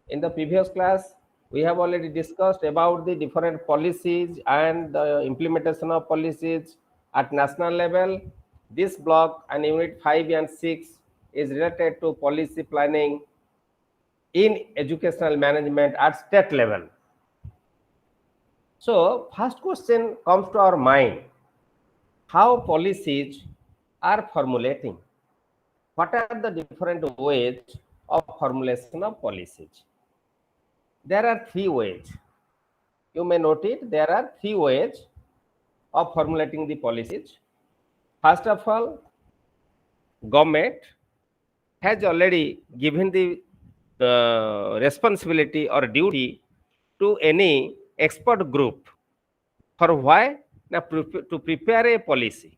In the previous class, we have already discussed about the different policies and the implementation of policies at national level. This block and unit 5 and 6 is related to policy planning in educational management at state level. So, first question comes to our mind: how policies are formulating? What are the different ways of formulation of policies? There are three ways. You may note it, there are three ways of formulating the policies. First of all, government has already given the responsibility or duty to any expert group. For why? Now, to prepare a policy.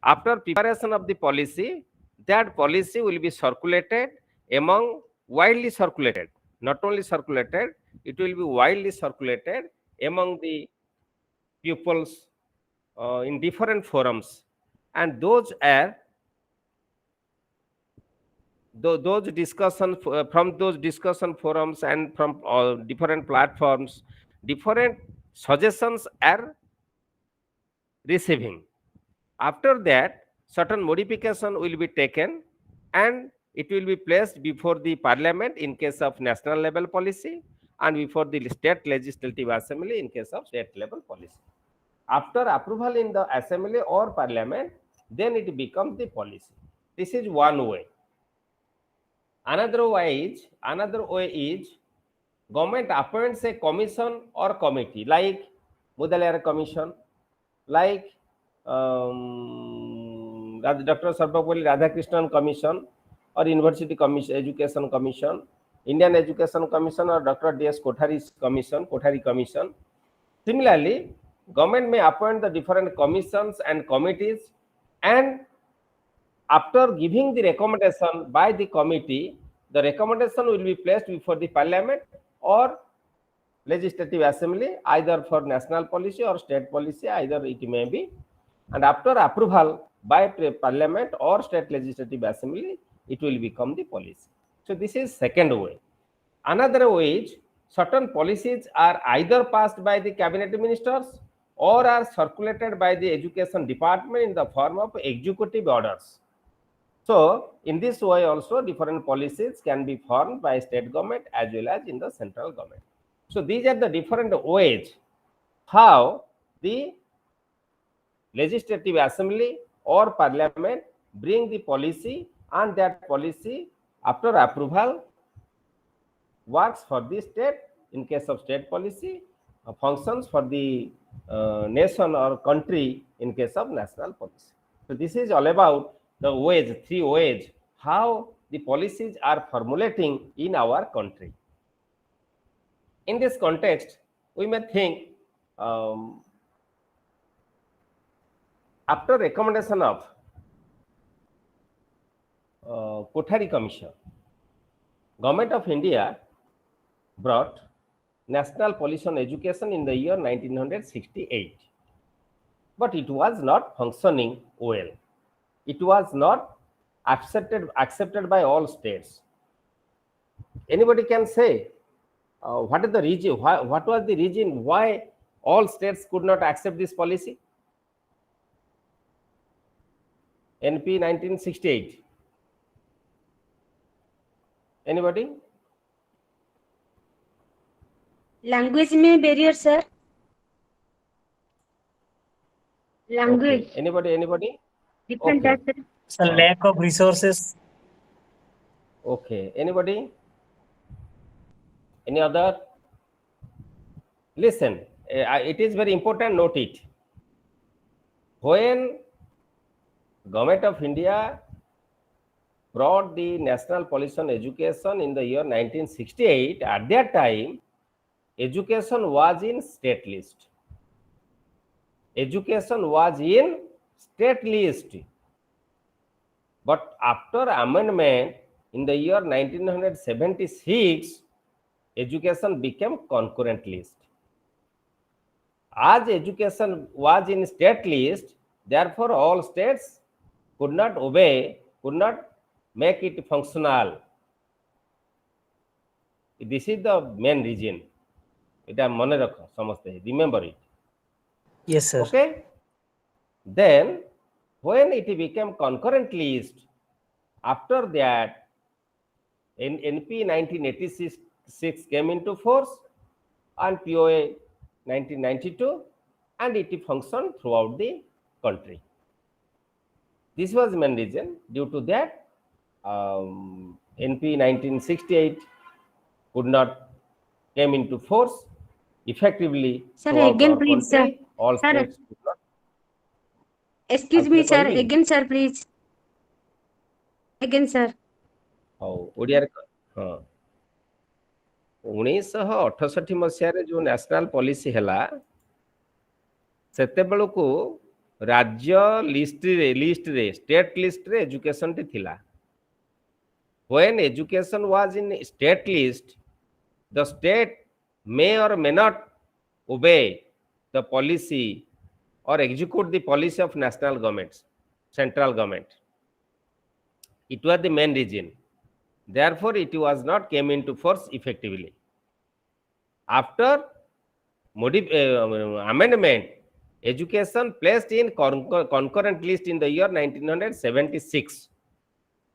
After preparation of the policy, that policy will be circulated among, widely circulated, not only circulated, it will be widely circulated among the pupils in different forums, and those are those discussion from those discussion forums and from different platforms, different suggestions are receiving. After that, certain modification will be taken and it will be placed before the parliament in case of national level policy, and before the state legislative assembly in case of state level policy. After approval in the assembly or parliament, then it becomes the policy. This is one way. Another way is government appoints a commission or committee like Mudaliar Commission, like Dr. Sarvapalli Radhakrishnan Commission, or University Commission, Education Commission, Indian Education Commission, or Dr. D.S. Kothari's Commission, Kothari Commission. Similarly, government may appoint the different commissions and committees, and after giving the recommendation by the committee, the recommendation will be placed before the parliament or legislative assembly, either for national policy or state policy, either it may be, and after approval by parliament or state legislative assembly, it will become the policy. So this is second way. Another way is certain policies are either passed by the cabinet ministers or are circulated by the education department in the form of executive orders. So in this way also different policies can be formed by state government as well as in the central government. So these are the different ways how the legislative assembly or parliament bring the policy, and that policy after approval works for the state in case of state policy, functions for the nation or country in case of national policy. So this is all about the ways, three ways how the policies are formulating in our country. In this context, we may think after recommendation of Kothari Commission, Government of India brought National Policy on Education in the year 1968, but it was not functioning well. It was not accepted by all states. Anybody can say what is the reason? What was the reason why all states could not accept this policy? NP 1968. Anybody? Language में barrier sir language Okay. Anybody? Different Okay. Sir It's a lack of resources. Okay. Anybody? Any other? Listen, it is very important, note it. When Government of India brought the National Policy on Education in the year 1968, at that time, education was in state list. Education was in state list. But after amendment in the year 1976, education became concurrent list. As education was in state list, therefore all states could not obey, could not make it functional. This is the main reason. Ita mone rakho samaste, remember it. Yes, sir. Okay. Then when it became concurrent list, after that NP 1986 came into force and POA 1992, and it functioned throughout the country. This was the main reason. Due to that, NP 1968 could not came into force effectively Sir, throughout again, our please, sir. country. All Sir, states could not. excuse me, sir. Again, sir, please. Again, sir. ହଉ ଓଡ଼ିଆରେ ହଁ 1968 ମସିହାରେ ଯୋଉ national policy ହେଲା ସେତେବେଳକୁ ରାଜ୍ୟ ଲିଷ୍ଟରେ state ଲିଷ୍ଟରେ ଏଜୁକେସନଟି ଥିଲା. When education was in state list, the state may or may not obey the policy or execute the policy of national governments, central government. It was the main reason. Therefore, it was not came into force effectively. After amendment, education placed in concurrent list in the year 1976.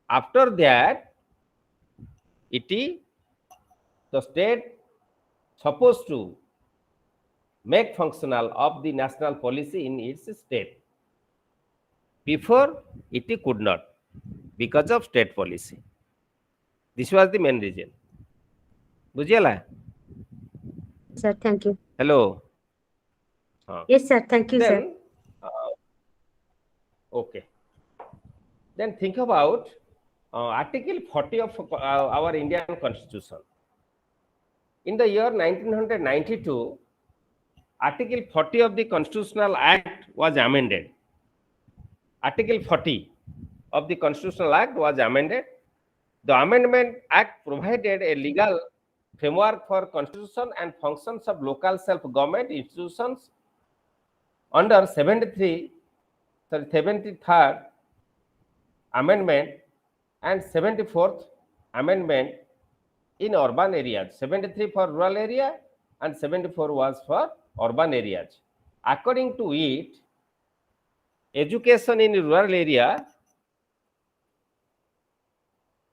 After that, the state supposed to make functional of the national policy in its state. Before, it could not because of state policy. This was the main reason. Bujhiyala? Sir, thank you. Hello. Yes, sir. Thank you, sir. Then, okay. Then think about Article 40 of our Indian Constitution. In the year 1992, Article 40 of the Constitutional Act was amended. Article 40 of the Constitutional Act was amended. The Amendment Act provided a legal framework for constitution and functions of local self-government institutions under 73rd Amendment and 74th Amendment in urban areas. 73 for rural area and 74 was for urban areas. According to it, education in rural area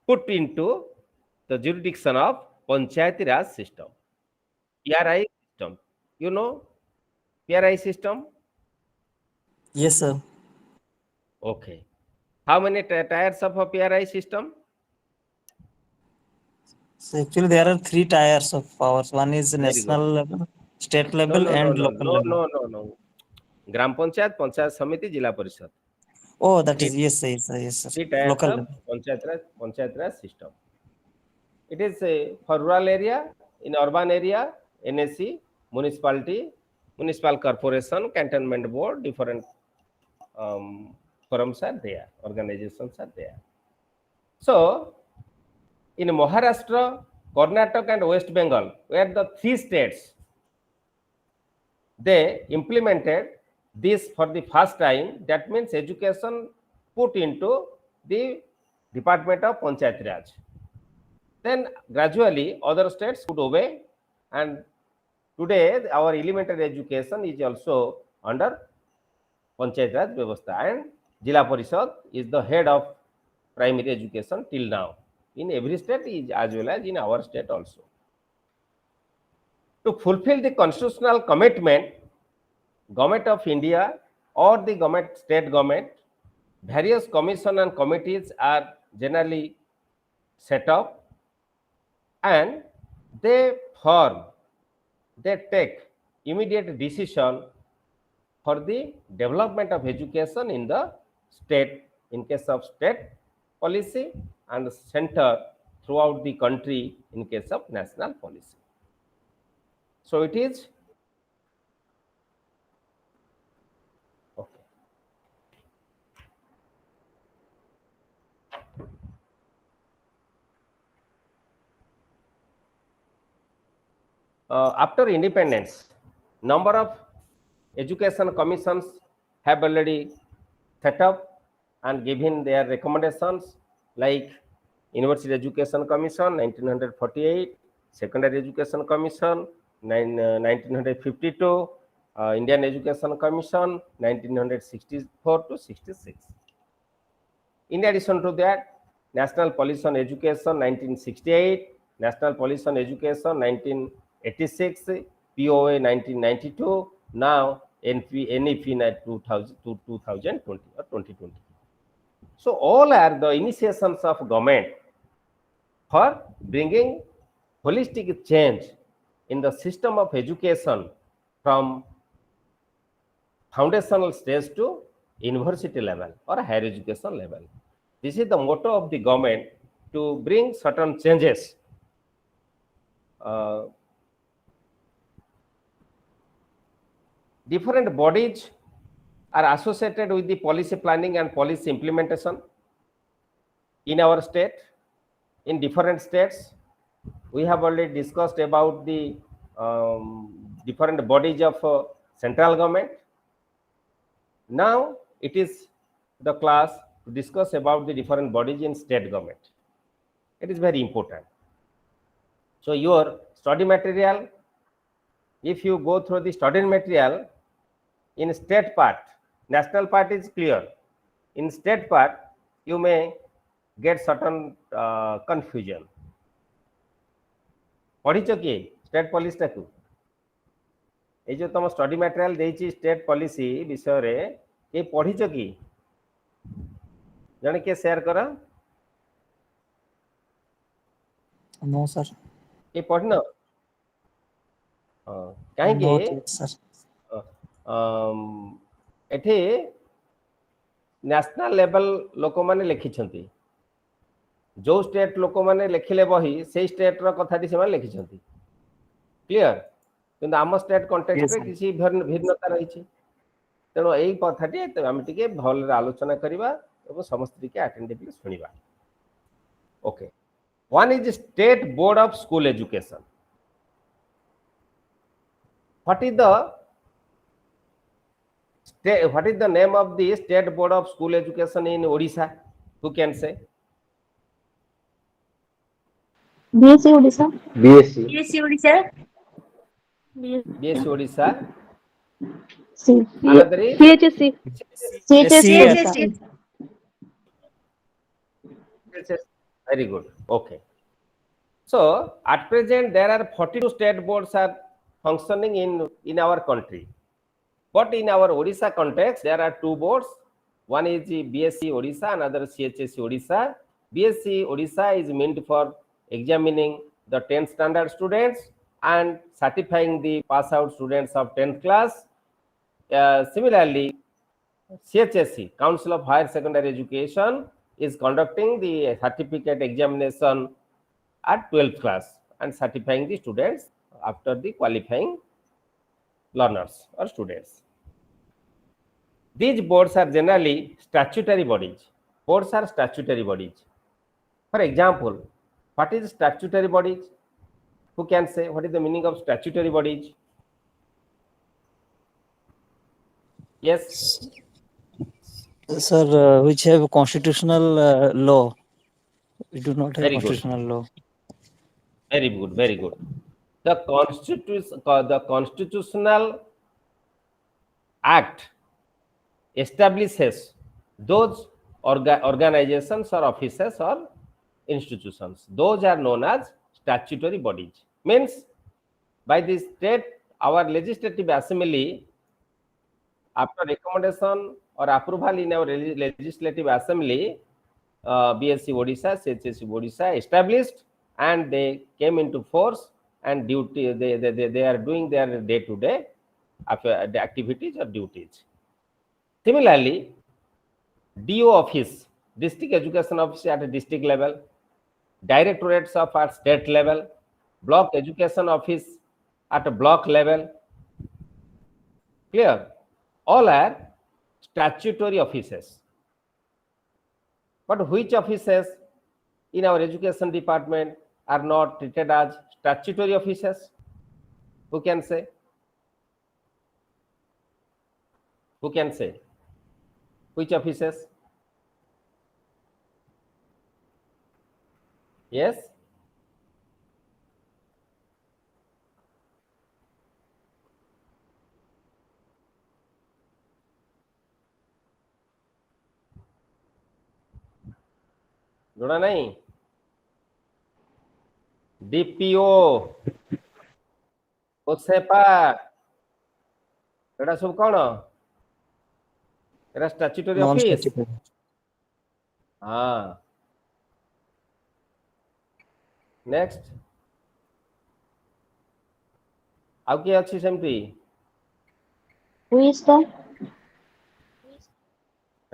put into the jurisdiction of Panchayati Raj system, PRI system. You know PRI system? Yes, sir. Okay. How many tiers of a PRI system? So actually, there are 3 tiers of powers. One is Very national level, state No, level, no, no, and no, local no, level. no. Gram Panchayat, Panchayat Samiti, Jila Parishad. Oh, that is yes, sir, yes, sir, yes, sir. 3 tiers Local of level. Panchayat Raj system. It is for rural area, in urban area, NSC, municipality, municipal corporation, cantonment board, different forums are there, organizations are there. So, in Maharashtra, Karnataka and West Bengal, where the 3 states, they implemented this for the first time. That means education put into the Department of Panchayat Raj. Then gradually other states could obey, and today our elementary education is also under Panchayat Raj Vyavastha, and Jila Parishad is the head of primary education till now. In every state is as well as in our state also. To fulfill the constitutional commitment, Government of India or the state government, various commission and committees are generally set up, and they take immediate decision for the development of education in the state, in case of state policy, and center throughout the country in case of national policy. So it is okay. After independence, number of education commissions have already set up and given their recommendations, like University Education Commission 1948, Secondary Education Commission, 1952, Indian Education Commission, 1964 to 66. In addition to that, National Policy on Education, 1968, National Policy on Education, 1986, POA, 1992, now NEP 2000 to 2020 or 2020. So all are the initiations of government for bringing holistic change in the system of education from foundational stage to university level or higher education level. This is the motto of the government to bring certain changes. Different bodies are associated with the policy planning and policy implementation in our state, in different states. We have already discussed about the different bodies of central government. Now it is the class to discuss about the different bodies in state government. It is very important. So your study material, if you go through the study material, in state part, national part is clear. In state part, you may get certain confusion. पढ़िच किए state policy टाकू ये जो तुम study material देछि state policy विषय रे के पढ़िच कि जने के शेयर करा नो सर ये पढ़ना काहे के सर एठे नेशनल लेवल लोक माने लिखि छंती जो स्टेट लोक माने लिखिले बही से स्टेट रो कथाटी से माने लिखि छंती क्लियर किंतु आम स्टेट कॉन्टेक्स्ट रे किसी भिन्नता रही छी तेणु एई कथाटी हम टिके भल आलोचना करिबा एवं समस्त टिके अटेंटिवली सुनिबा okay one is state board of school education what is the name of the state board of school education in Odisha? Who can say? BSc Odisha. BSc Odisha. BSc Odisha. Another is CHSC. CHSC. Very good. Okay. So at present there are 42 state boards are functioning in our country. But in our Odisha context, there are two boards. One is the BSc Odisha, another CHSC Odisha. BSc Odisha is meant for examining the 10th standard students and certifying the pass out students of 10th class. Similarly, CHSC, Council of Higher Secondary Education, is conducting the certificate examination at 12th class and certifying the students after the qualifying learners or students. These boards are generally statutory bodies. Boards are statutory bodies. For example, what is statutory bodies? Who can say what is the meaning of statutory bodies? Yes. Sir, which have constitutional law. We do not have Very constitutional good. law. Very good, very good. The constitutional act establishes those organizations or offices or institutions. Those are known as statutory bodies. Means by the state, our legislative assembly, after recommendation or approval in our legislative assembly, BSc Odisha, CHSC Odisha established and they came into force and duty. They are doing their day-to-day activities or duties. Similarly, DO office, district education office at a district level, directorates of at state level, block education office at a block level. Clear? All are statutory offices. But which offices in our education department are not treated as statutory offices? Who can say? Who can say? Which offices? Yes? जोड़ा नहीं DPO OSEPA एटा सब कौन एटा statutory office Non-statutory. हाँ next आउ किए अच्छी सेमती Who is the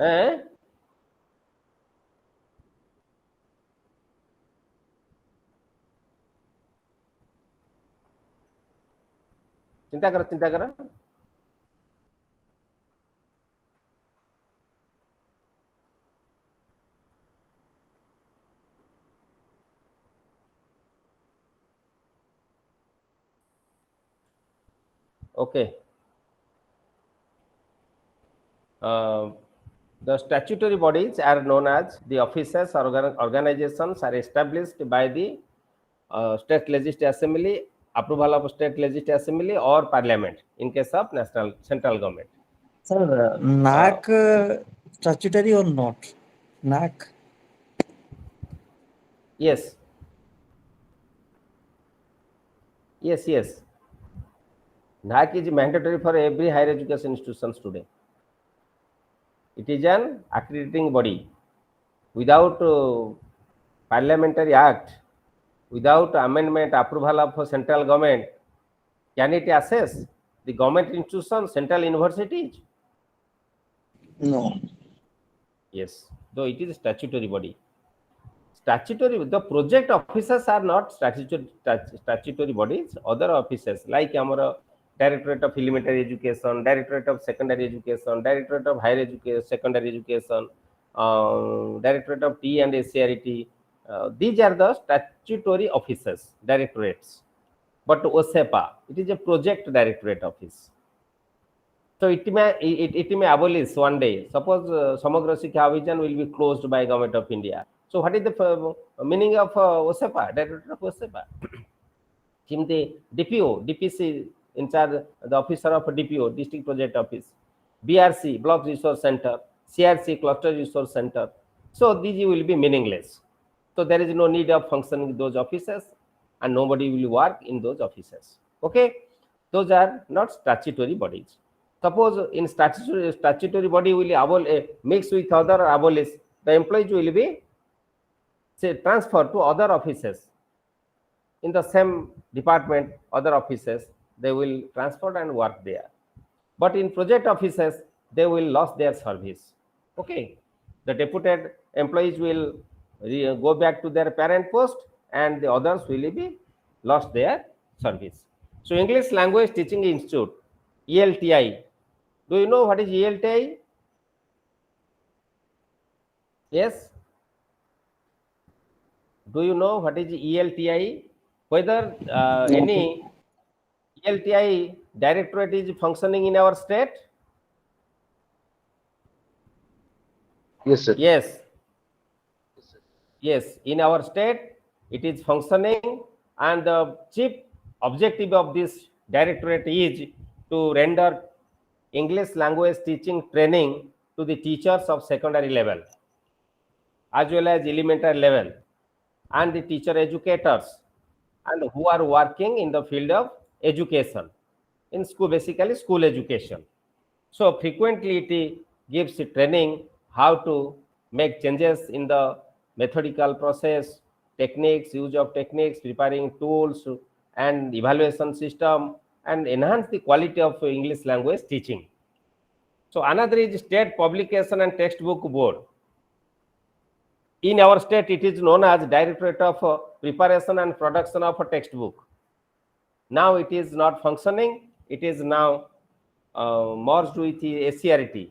हैं चिंता करो चिंता करो okay the statutory bodies are known as the offices or organizations are established by the state legislative assembly approval of state legislative assembly or parliament in case of national central government. Sir, NAC statutory or not? NAC. Yes. Yes. NAC is mandatory for every higher education institutions today. It is an accrediting body. Without parliamentary act, without amendment approval of central government, can it assess the government institution, central universities? No. Yes, though it is a statutory body. Statutory, the project officers are not statutory bodies. Other officers like our Directorate of Elementary Education, Directorate of Secondary Education, Directorate of Higher Education, Secondary Education, Directorate of T and SCRT. These are the statutory officers, directorates. But OSEPA, it is a project directorate office. So it may abolish one day. Suppose Samagra Shiksha Abhiyan will be closed by Government of India. So what is the meaning of OSEPA, Director of OSEPA? Chimte DPO, DPC in charge, the officer of DPO, District Project Office, BRC, Block Resource Center, CRC, Cluster Resource Center. So these will be meaningless. So there is no need of functioning those offices and nobody will work in those offices. Okay, those are not statutory bodies. Suppose in statutory body will mix with other or abolish, the employees will be say transferred to other offices in the same department, other offices they will transfer and work there. But in project offices they will lose their service. Okay, the deputed employees will go back to their parent post and the others will be lost their service. So English Language Teaching Institute, ELTI. Do you know what is ELTI? Yes. Do you know what is ELTI? Whether any ELTI directorate is functioning in our state? Yes, sir. Yes, in our state it is functioning, and the chief objective of this directorate is to render English language teaching training to the teachers of secondary level as well as elementary level and the teacher educators and who are working in the field of education in school, basically school education. So frequently it gives training how to make changes in the methodical process, techniques, use of techniques, preparing tools and evaluation system, and enhance the quality of English language teaching. So another is State Publication and Textbook Board. In our state, it is known as Directorate of Preparation and Production of a Textbook. Now it is not functioning. It is now merged with the SCRT.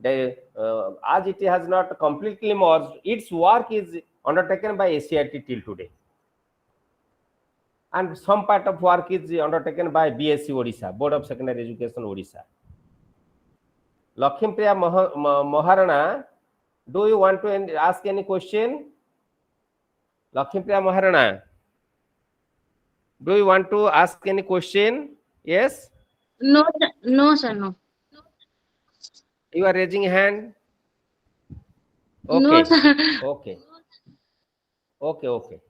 As it has not completely merged, its work is undertaken by SCRT till today. And some part of work is undertaken by BSc Odisha, Board of Secondary Education Odisha. Lakshmipriya Maharana, do you want to ask any question? Lakshmipriya Maharana, do you want to ask any question? Yes? no sir no You are raising hand? no Okay. sir Okay. Okay, okay.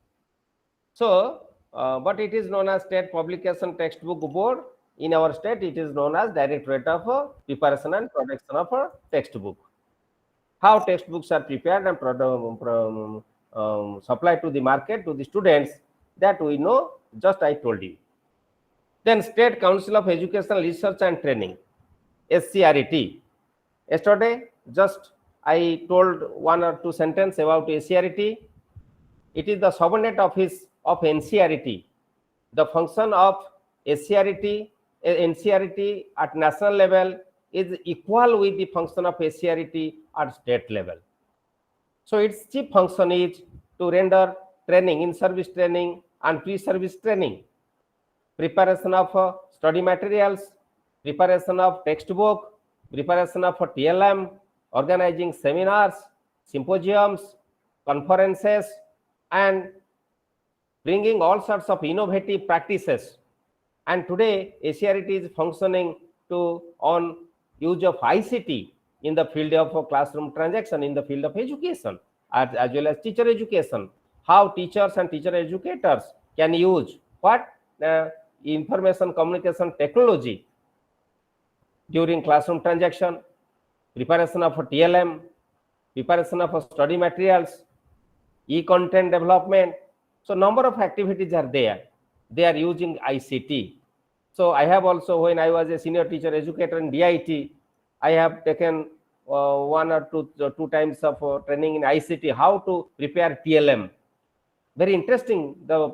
So, but it is known as State Publication Textbook Board. In our state, it is known as Directorate of Preparation and Production of Textbook. How textbooks are prepared and supplied to the market, to the students, that we know, just I told you. Then State Council of Educational Research and Training, SCRET. Yesterday, just I told one or two sentences about SCRET. It is the subordinate office of NCRT. The function of SCRT, NCRT at national level is equal with the function of SCRT at state level. So its chief function is to render training, in-service training and pre-service training, preparation of study materials, preparation of textbook, preparation of TLM, organizing seminars, symposiums, conferences, and bringing all sorts of innovative practices. And today, ACRT is functioning on use of ICT in the field of classroom transaction, in the field of education, as well as teacher education. How teachers and teacher educators can use what information communication technology during classroom transaction, preparation of TLM, preparation of study materials, e-content development. So number of activities are there. They are using ICT. So I have also, when I was a senior teacher educator in DIT, I have taken one or two times of training in ICT, how to prepare TLM. Very interesting the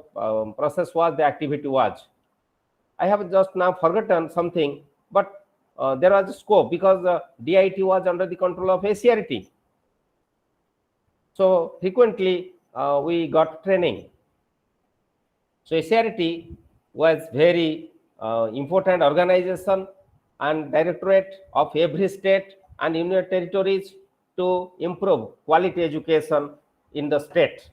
process was, the activity was. I have just now forgotten something, but there was a scope because DIT was under the control of ACRT. So frequently we got training. So ACRT was very important organization and directorate of every state and union territories to improve quality education in the state,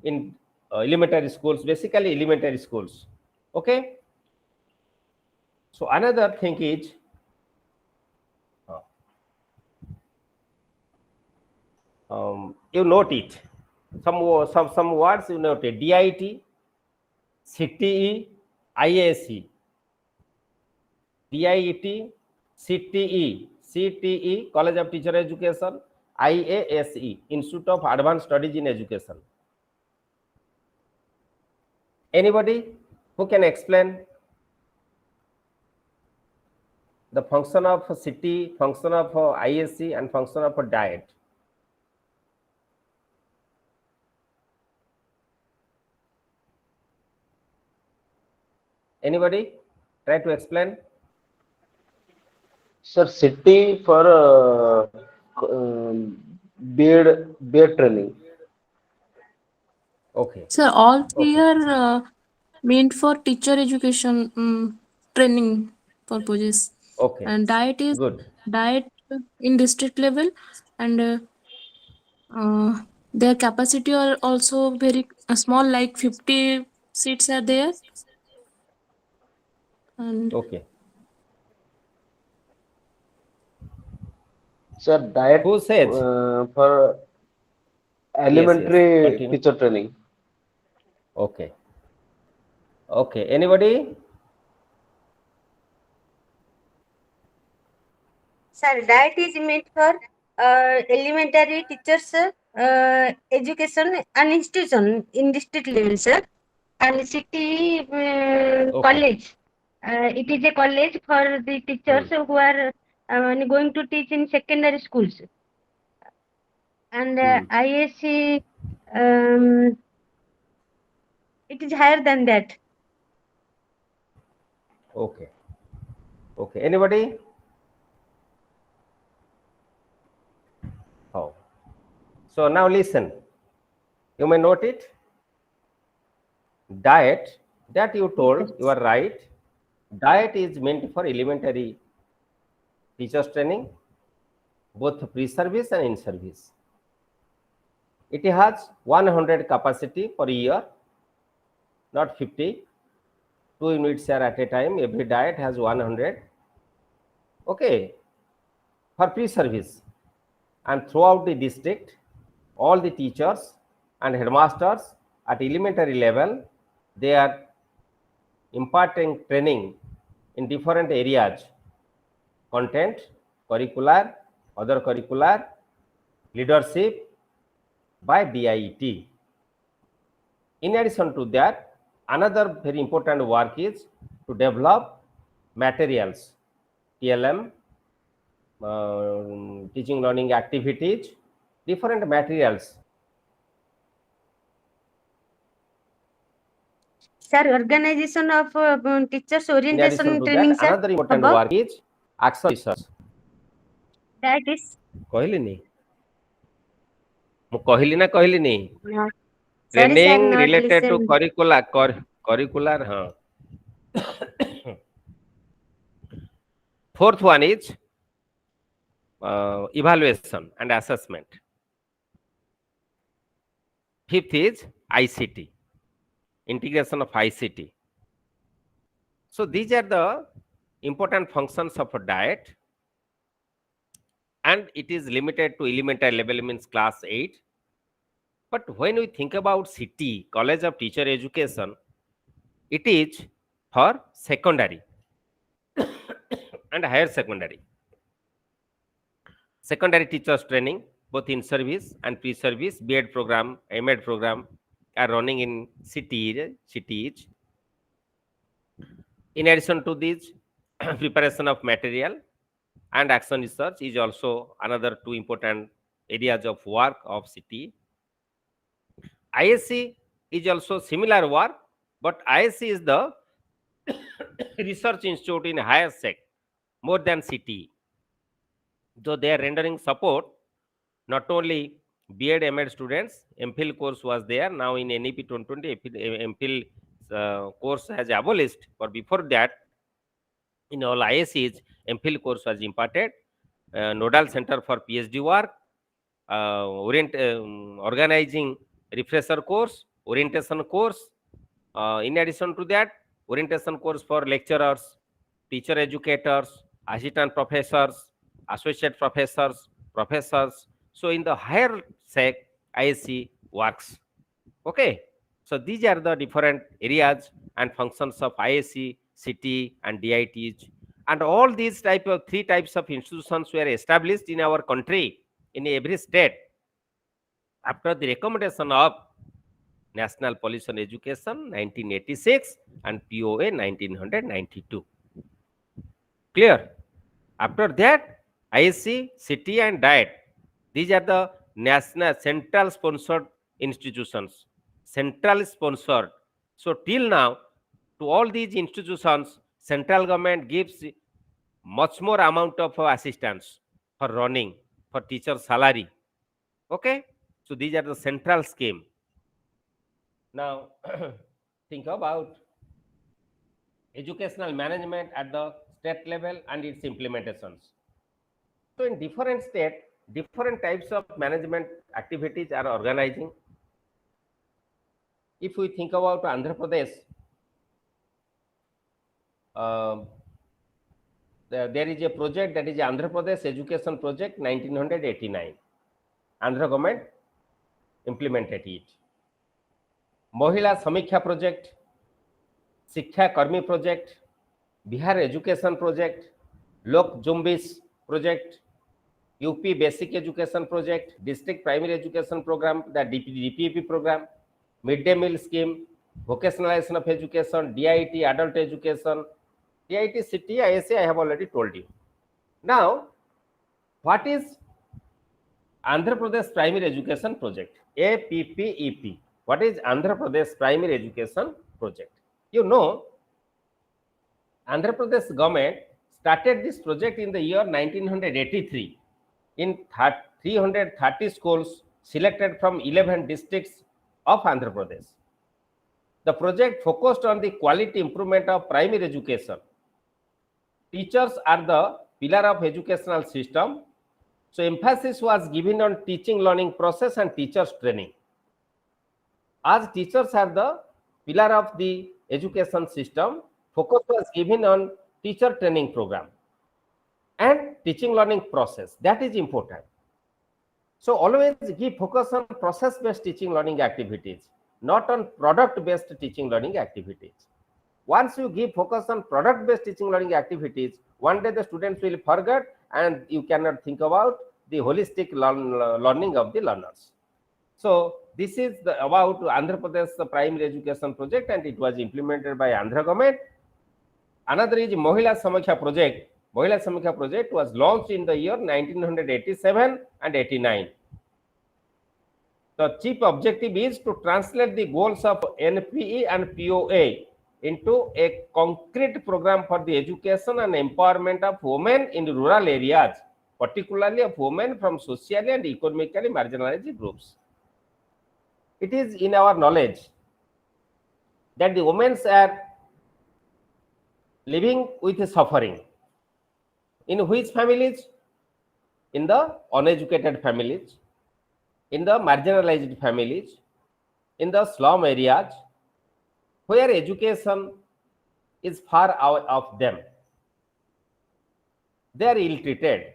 in elementary schools, basically elementary schools. Okay. So another thing is you note it. Some words you note it. DIT, CTE, IASE. DIT, CTE, CTE, College of Teacher Education, IASE, Institute of Advanced Studies in Education. Anybody who can explain the function of CTE, function of IASE, and function of DIET? Anybody try to explain? Sir, city for beard training. Okay. Sir, all three Okay. are meant for teacher education training purposes. Okay. And diet is Good. diet in district level, and their capacity are also very small, like 50 seats are there. And Okay. Sir, diet Who says? for Yes. elementary Continue. teacher training. Okay. Okay. Anybody? Sir, diet is meant for elementary teachers education and institution in district level, sir. And city college. It is a college for the teachers who are going to teach in secondary schools. And ISC, it is higher than that. Okay. Okay. Anybody? Oh. So now listen. You may note it. Diet that you told, you are right. Diet is meant for elementary teachers training, both pre-service and in-service. It has 100 capacity per year, not 50. 2 units are at a time. Every diet has 100. Okay. For pre-service, and throughout the district, all the teachers and headmasters at elementary level, they are imparting training in different areas: content, curricular, other curricular, leadership by DIET. In addition to that, another very important work is to develop materials, TLM, teaching learning activities, different materials. Sir, organization of teachers In addition orientation to training, that, sir. another important Above, work is action research. that is. କହିଲିନି ମୁଁ କହିଲି ନା କହିଲିନି Not, sorry, sir, training not related to listen. curricular हाँ. Fourth one is evaluation and assessment. Fifth is ICT, integration of ICT. So these are the important functions of a diet, and it is limited to elementary level, means class 8. But when we think about CT, College of Teacher Education, it is for secondary and higher secondary. Secondary teachers training, both in service and pre-service, B.Ed program, M.Ed program are running in cities. In addition to this, preparation of material and action research is also another two important areas of work of city. ISC is also similar work, but ISC is the research institute in higher sec, more than CT. Though they are rendering support, not only B.Ed, M.Ed students, MPhil course was there. Now in NEP 2020, MPhil course has abolished. But before that, in all ISCs, MPhil course was imparted. Nodal Center for PhD work, organizing refresher course, orientation course. In addition to that, orientation course for lecturers, teacher educators, assistant professors, associate professors, professors. So in the higher sec, ISC works. Okay. So these are the different areas and functions of ISC, CT, and DITs. And all these three types of institutions were established in our country, in every state, after the recommendation of National Policy on Education 1986 and POA 1992. Clear? After that, ISC, CT, and DIET, these are the national central sponsored institutions. Central sponsored. So till now, to all these institutions, central government gives much more amount of assistance for running, for teacher salary. Okay? So these are the central scheme. Now, think about educational management at the state level and its implementations. So in different states, different types of management activities are organizing. If we think about Andhra Pradesh, there is a project, that is Andhra Pradesh Education Project 1989. Andhra government implemented it. Mohila Samiksha Project, Shiksha Karmi Project, Bihar Education Project, Lok Jumbis Project, UP Basic Education Project, District Primary Education Program, the DPEP program, Midday Meal Scheme, Vocationalization of Education, DIT Adult Education, DIT City, ISA, I have already told you. Now, what is Andhra Pradesh Primary Education Project? APPEP. What is Andhra Pradesh Primary Education Project? You know, Andhra Pradesh government started this project in the year 1983 in 330 schools selected from 11 districts of Andhra Pradesh. The project focused on the quality improvement of primary education. Teachers are the pillar of educational system. So emphasis was given on teaching learning process and teachers training. As teachers are the pillar of the education system, focus was given on teacher training program and teaching learning process. That is important. So always give focus on process-based teaching learning activities, not on product-based teaching learning activities. Once you give focus on product-based teaching learning activities, one day the students will forget and you cannot think about the holistic learning of the learners. So this is about Andhra Pradesh primary education project, and it was implemented by Andhra government. Another is Mahila Samakhya project. Mahila Samakhya project was launched in the year 1987 and 89. The chief objective is to translate the goals of NPE and POA into a concrete program for the education and empowerment of women in rural areas, particularly of women from socially and economically marginalized groups. It is in our knowledge that the women are living with suffering. In which families? In the uneducated families, in the marginalized families, in the slum areas, where education is far out of them. They are ill-treated.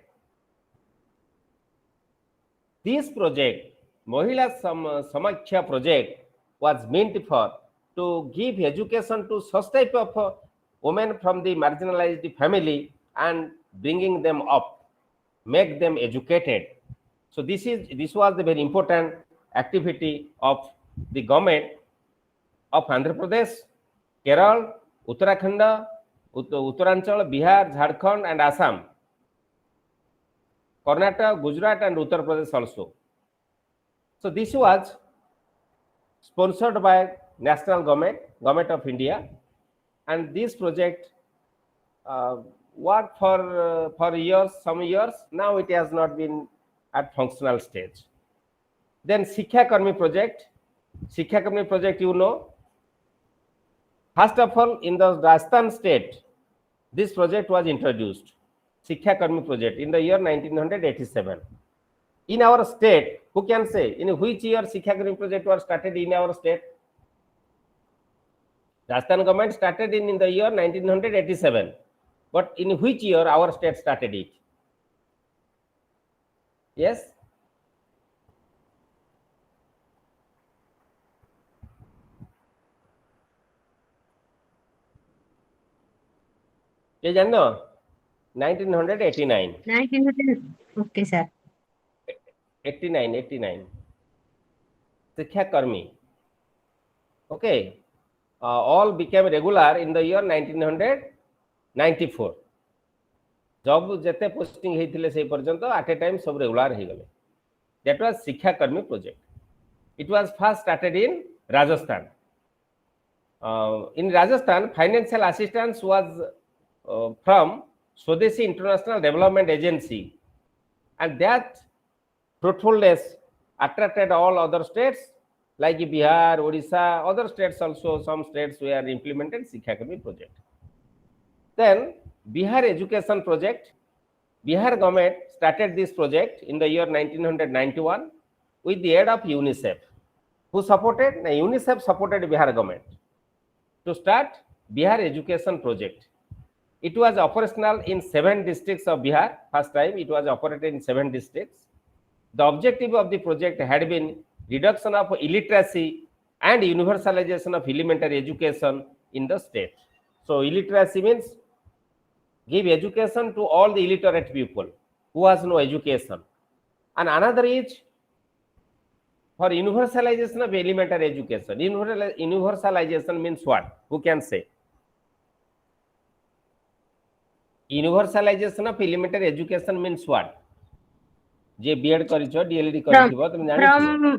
This project, Mahila Samakhya project, was meant for to give education to such type of women from the marginalized family and bringing them up, make them educated. So this was the very important activity of the government of Andhra Pradesh, Kerala, Uttarakhand, Uttaranchal, Bihar, Jharkhand, and Assam, Karnataka, Gujarat, and Uttar Pradesh also. So this was sponsored by national government of India, and this project worked for years, some years. Now it has not been at functional stage. Then Shiksha Karmi project. Shiksha Karmi project, you know. First of all, in the Rajasthan state, this project was introduced. Shiksha Karmi project in the year 1987. In our state, who can say in which year Shiksha Karmi project was started in our state? Rajasthan government started in the year 1987. But in which year our state started it? Yes? You know, 1989. 1900. Okay, sir. 89. Shiksha Karmi. Okay. All became regular in the year 1994. जब जते posting हेतिले से पर्यंत at a time सब regular हे गले. That was Shiksha Karmi project. It was first started in Rajasthan. In Rajasthan, financial assistance was from Swadeshi International Development Agency, and that fruitfulness attracted all other states like Bihar, Odisha, other states also. Some states were implemented Shiksha Karmi project. Then Bihar Education Project. Bihar government started this project in the year 1991 with the aid of UNICEF. Who supported? UNICEF supported Bihar government to start Bihar Education Project. It was operational in 7 districts of Bihar. First time it was operated in 7 districts. The objective of the project had been reduction of illiteracy and universalization of elementary education in the state. So illiteracy means give education to all the illiterate people who has no education. And another is for universalization of elementary education. Universalization means what? Who can say? Universalization of elementary education means what? जे BEd करिछो DLEd करिथिबो तुम जानि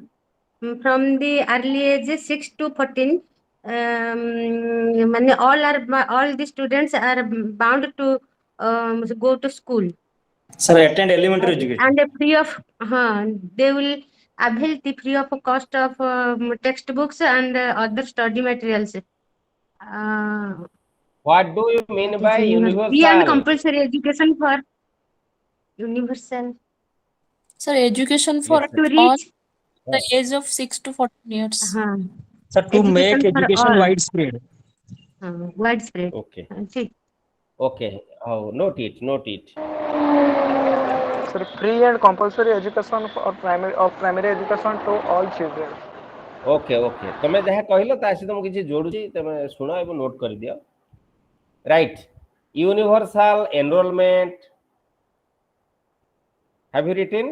from the early age 6 to 14 mane all the students are bound to go to school. Sir, attend elementary education. And free of they will avail the free of cost of textbooks and other study materials. What do you mean by universal? Free and compulsory education for universal. Sir, education for To all reach the age of 6 to 14 years. Sir, to Education make for education all. widespread. Widespread. Okay. See. Okay. Oh, note it. sir, free and compulsory education for primary education to all children. Okay okay तमे जहाँ कहल ता सहित मुझे किसी जोड़ुची तमे सुनो एवं नोट कर दियो right universal enrolment have you written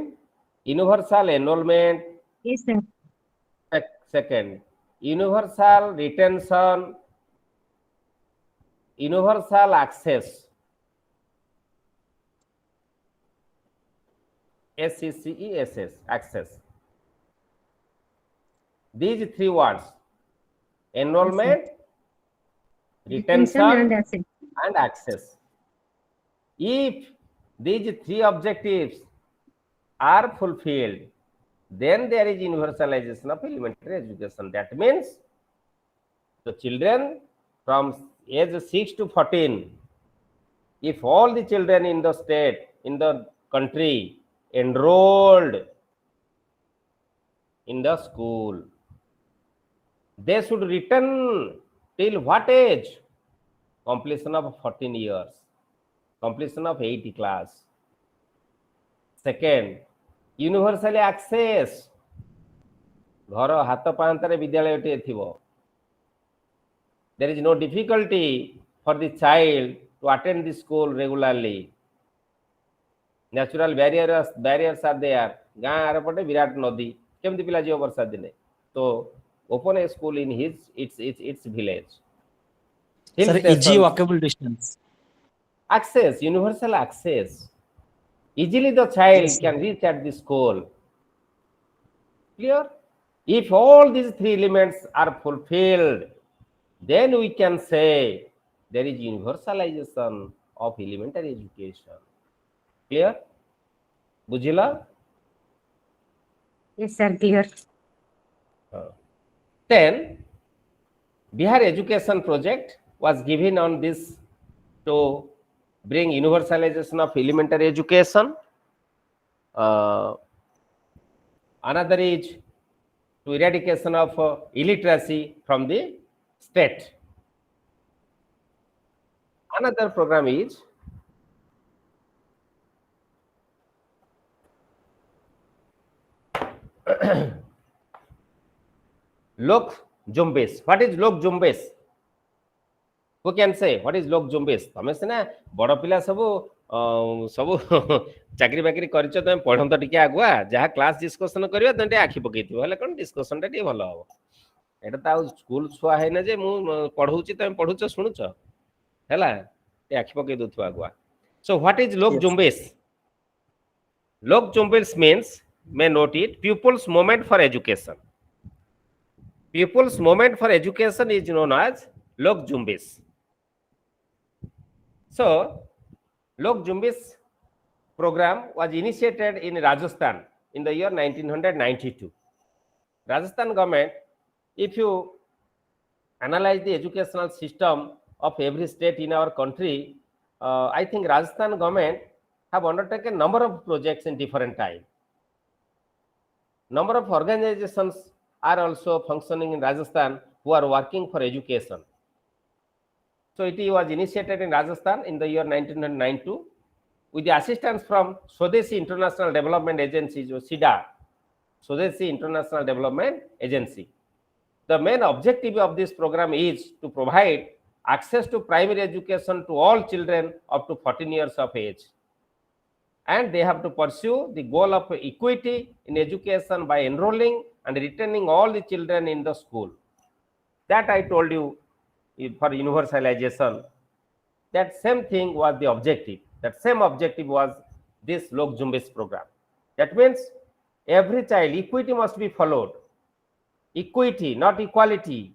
universal enrolment Yes, sir. second universal retention universal access SCCESS access these three words enrollment Retention retention and access. and access. If these three objectives are fulfilled, then there is universalization of elementary education. That means the children from age 6 to 14, if all the children in the state, in the country enrolled in the school, they should return till what age? Completion of 14 years, completion of 80 class. Second, universally access. घर हाथ पांतरे विद्यालय थिबो. There is no difficulty for the child to attend the school regularly. Natural barriers are there. गाँ are पटे विराट नदी केमती पिला जीव वर्षा दिने तो open a school in its village. Hill Sir, easy stations. walkable distance. Access, universal access. Easily the child Yes, sir. can reach at the school. Clear? If all these three elements are fulfilled, then we can say there is universalization of elementary education. Clear? Bujila? Yes, sir. Clear. Then, Bihar Education Project was given on this to bring universalization of elementary education. Another is to eradication of illiteracy from the state. Another program is Lok Jumbes. What is Lok Jumbes? Who can say what is Lok Jumbes? तमे सिना बड़ पिला सब सब चाकरी बाकरी करछ तमे पढन त टिके आगुआ जहा क्लास डिस्कशन करियो तमे आखि पकेइथिबो हले कोन डिस्कशन टा टी भलो हो एटा त स्कूल छुआ है ना जे मु पढौची तमे पढुछ सुनुछ हैला ते आखि पकेइ दोथु आगुआ. So what is Lok Yes. Jumbes? Lok Jumbes means, may note it, pupils movement for education. Pupils movement for education is known as Lok Jumbes. So, Lok Jumbes program was initiated in Rajasthan in the year 1992. Rajasthan government, if you analyze the educational system of every state in our country, I think Rajasthan government have undertaken number of projects in different time. Number of organizations are also functioning in Rajasthan who are working for education. So it was initiated in Rajasthan in the year 1992 with the assistance from Swadeshi International Development Agency, SIDA, Swadeshi International Development Agency. The main objective of this program is to provide access to primary education to all children up to 14 years of age. And they have to pursue the goal of equity in education by enrolling and retaining all the children in the school. That I told you for universalization. That same thing was the objective. That same objective was this Lok Jumbes program. That means every child, equity must be followed. Equity, not equality.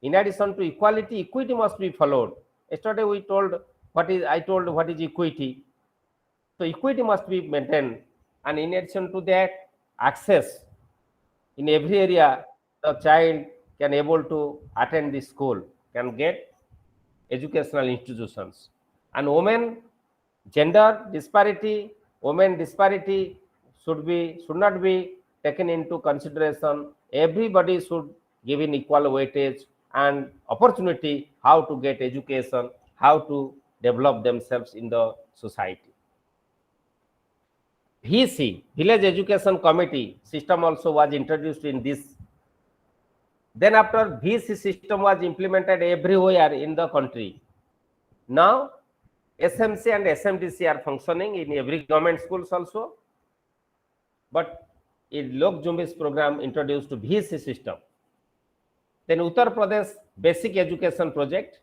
In addition to equality, equity must be followed. Yesterday we told I told what is equity. So equity must be maintained, and in addition to that, access in every area, the child can able to attend the school, can get educational institutions. And women gender disparity, women disparity should not be taken into consideration. Everybody should give in equal weightage and opportunity how to get education, how to develop themselves in the society. VC, Village Education Committee system also was introduced in this. Then after VC system was implemented everywhere in the country. Now SMC and SMDC are functioning in every government schools also. But in Lok Jumbis program introduced VC system. Then Uttar Pradesh Basic Education Project.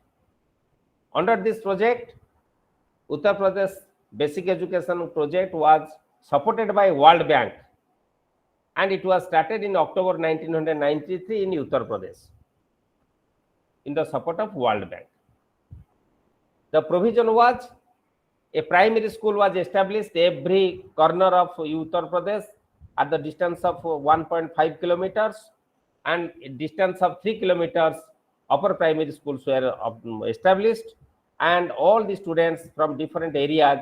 Under this project, Uttar Pradesh Basic Education Project was supported by World Bank, and it was started in October 1993 in Uttar Pradesh in the support of World Bank. The provision was a primary school was established every corner of Uttar Pradesh at the distance of 1.5 kilometers, and a distance of 3 kilometers upper primary schools were established, and all the students from different areas,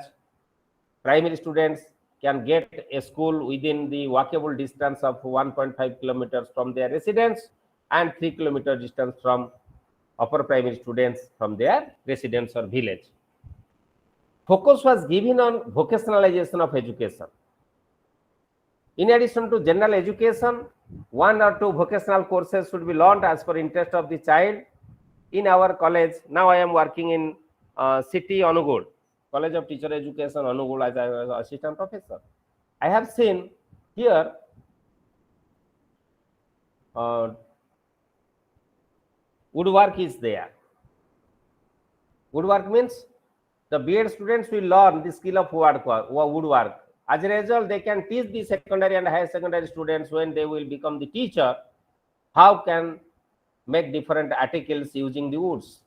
primary students, can get a school within the walkable distance of 1.5 kilometers from their residence and 3 kilometer distance from upper primary students from their residence or village. Focus was given on vocationalization of education. In addition to general education, 1 or 2 vocational courses should be learned as per interest of the child. In our college, now I am working in city Anugul, College of Teacher Education Anugul as an assistant professor. I have seen here woodwork is there. Woodwork means the B.Ed students will learn the skill of woodwork. As a result, they can teach the secondary and higher secondary students when they will become the teacher how can make different articles using the woods.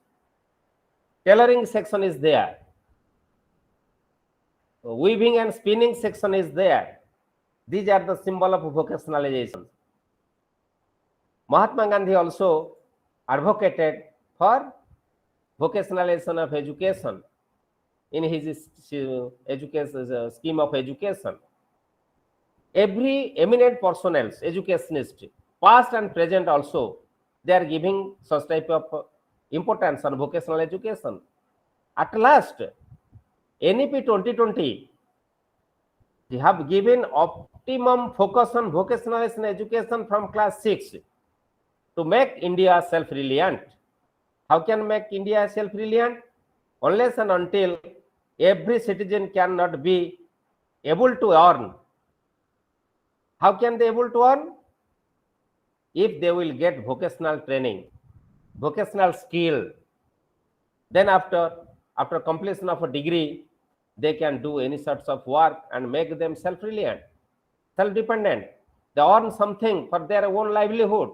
Tailoring section is there. Weaving and spinning section is there. These are the symbol of vocationalization. Mahatma Gandhi also advocated for vocationalization of education in his education scheme of education. Every eminent personnel, educationist, past and present also, they are giving such type of importance on vocational education. At last, NEP 2020, they have given optimum focus on vocational education from class 6 to make India self-reliant. How can make India self-reliant? Unless and until every citizen cannot be able to earn. How can they able to earn? If they will get vocational training, vocational skill, then after completion of a degree, they can do any sorts of work and make them self-reliant, self-dependent. They earn something for their own livelihood.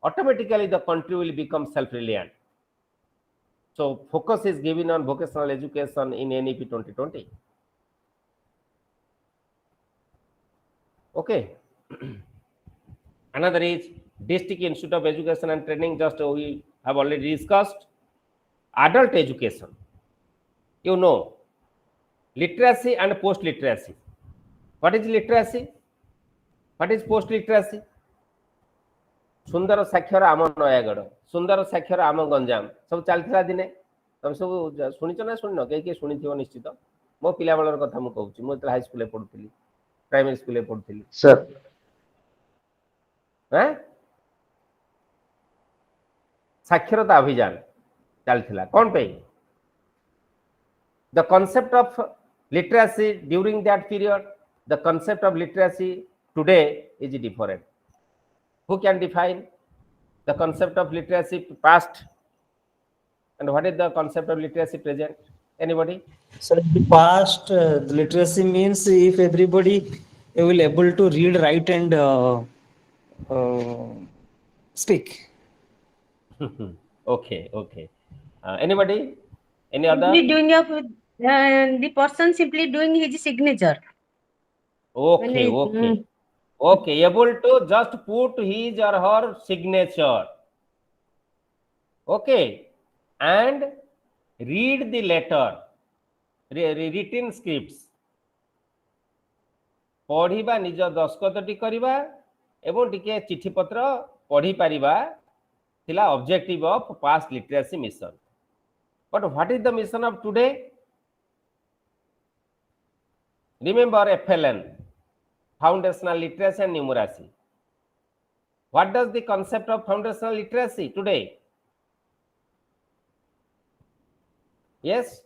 Automatically, the country will become self-reliant. So, focus is given on vocational education in NEP 2020. Okay. Another is District Institute of Education and Training, just we have already discussed. Adult education. You know, literacy and post-literacy. What is literacy? What is post-literacy? सुंदर साक्षर आम नयागढ़, सुंदर साक्षर आम गंजाम सब चलता दिने तुम सब शुणिच ना शुण कहीं शुणी निश्चित मो पिला बेलर कथा मु कहूँ मुझे हाई स्कूल पढ़ुली प्राइमरी स्कूल पढ़ुली सर साक्षरता अभियान चलता कौन पे the concept of literacy during that period, the concept of literacy today is different. Who can define the concept of literacy past and what is the concept of literacy present? Anybody? So in the past, the literacy means if everybody will able to read, write, and speak. Okay. Anybody? Any other? Simply doing the person simply doing his signature. Okay. Okay, able to just put his or her signature. Okay, and read the letter, written scripts. पढ़िबा निज दस्खतटी करिबा एवं टिके चिठी पत्र पढ़ी Paribas थिला objective of past literacy mission. But what is the mission of today? Remember FLN, Foundational Literacy and Numeracy. What does the concept of foundational literacy today? Yes?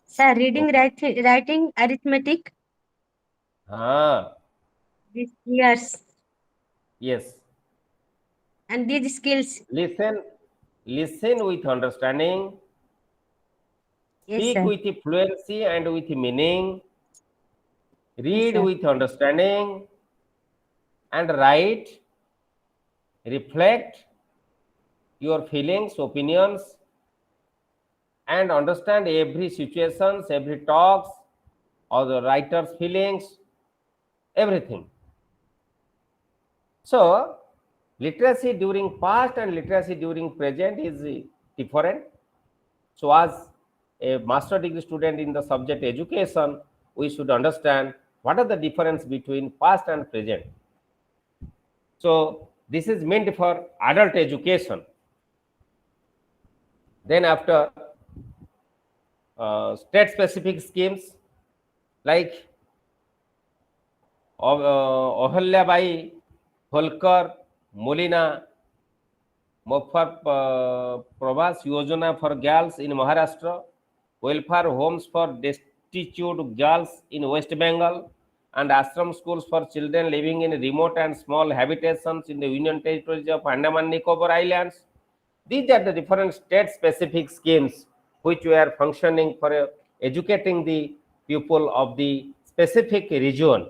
Sir, reading, writing, arithmetic, Ah, these years, yes. and these skills. Listen with understanding, Yes, speak sir. with fluency and with meaning, Yes, read sir. with understanding, and write, reflect your feelings, opinions, and understand every situations, every talks, or the writer's feelings, everything. So, literacy during past and literacy during present is different. So, as a master degree student in the subject education, we should understand what are the difference between past and present. So, this is meant for adult education. Then after state specific schemes like Ohalyabai, Holkar, Molina, Muffat Prabhas Yojana for girls in Maharashtra, welfare homes for destitute girls in West Bengal, and ashram schools for children living in remote and small habitations in the Union Territories of Andaman Nicobar Islands. These are the different state-specific schemes which were functioning for educating the people of the specific region.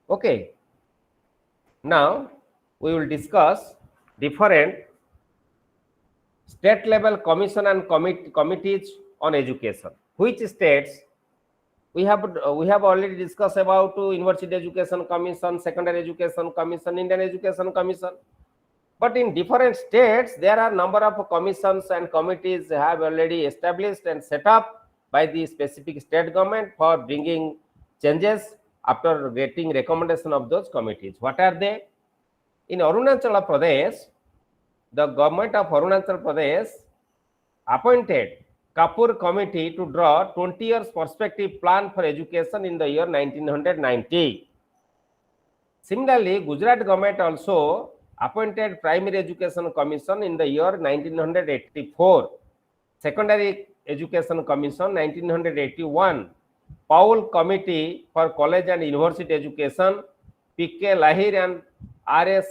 Okay. Now we will discuss different state level commission and committees on education. Which states we have already discussed about University Education Commission, Secondary Education Commission, Indian Education Commission. But in different states, there are number of commissions and committees have already established and set up by the specific state government for bringing changes after getting recommendation of those committees. What are they? In Arunachal Pradesh, the government of Arunachal Pradesh appointed Kapoor Committee to draw 20 years perspective plan for education in the year 1990. Similarly, Gujarat government also appointed Primary Education Commission in the year 1984, Secondary Education Commission 1981, Paul Committee for College and University Education, P.K. Lahir and R.S.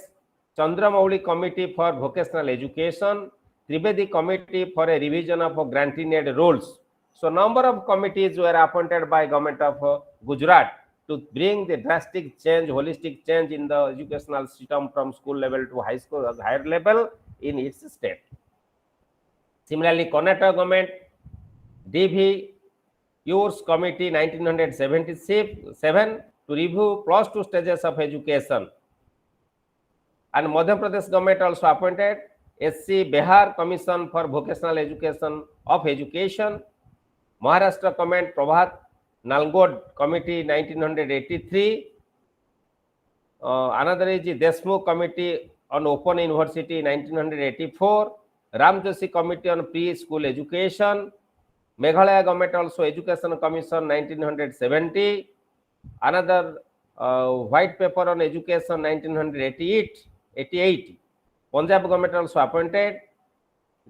Chandramouli Committee for Vocational Education, Trivedi Committee for a revision of granting aid rules. So, number of committees were appointed by government of Gujarat to bring the drastic change, holistic change in the educational system from school level to high school, higher level in its state. Similarly, Karnataka government, D.V. Yours Committee 1977 to review plus 2 stages of education. And Madhya Pradesh government also appointed SC Behar Commission for Vocational Education of Education. Maharashtra government Prabhat Nalgod Committee 1983. Another is the Deshmukh Committee on Open University 1984. Ram Joshi Committee on Pre-School Education. Meghalaya government also Education Commission 1970. Another white paper on education 1988. Punjab government also appointed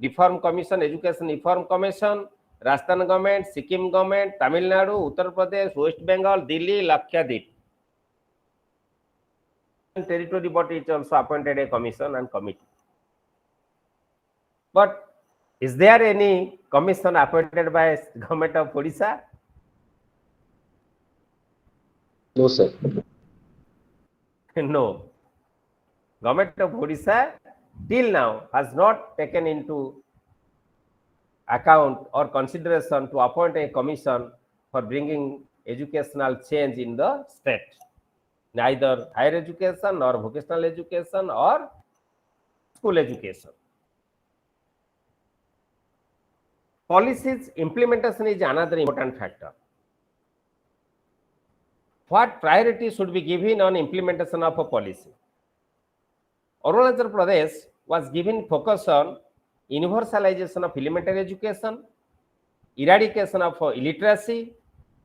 Reform Commission, Education Reform Commission. Rajasthan government, Sikkim government, Tamil Nadu, Uttar Pradesh, West Bengal, Delhi, Lakshadweep. Territory body also appointed a commission and committee. But is there any commission appointed by government of Odisha? No, sir. No. Government of Odisha till now has not taken into account or consideration to appoint a commission for bringing educational change in the state, neither higher education or vocational education or school education. Policies implementation is another important factor. What priority should be given on implementation of a policy? Arunachal Pradesh was given focus on universalization of elementary education, eradication of illiteracy,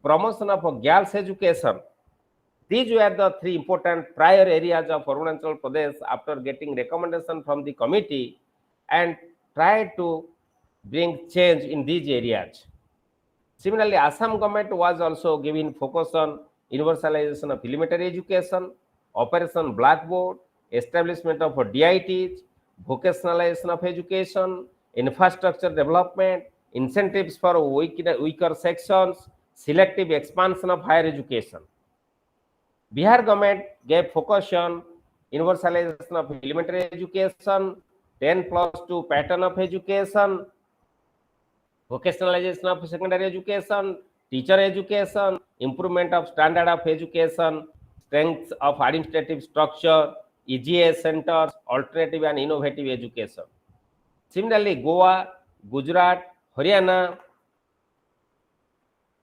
promotion of girls education. These were the three important prior areas of Arunachal Pradesh after getting recommendation from the committee and tried to bring change in these areas. Similarly, Assam government was also giving focus on universalization of elementary education, Operation Blackboard, establishment of DITs, vocationalization of education, infrastructure development, incentives for weaker sections, selective expansion of higher education. Bihar government gave focus on universalization of elementary education, 10+2 pattern of education, vocationalization of secondary education, teacher education, improvement of standard of education, strength of administrative structure, EGA centers, alternative and innovative education. Similarly, Goa, Gujarat, Haryana,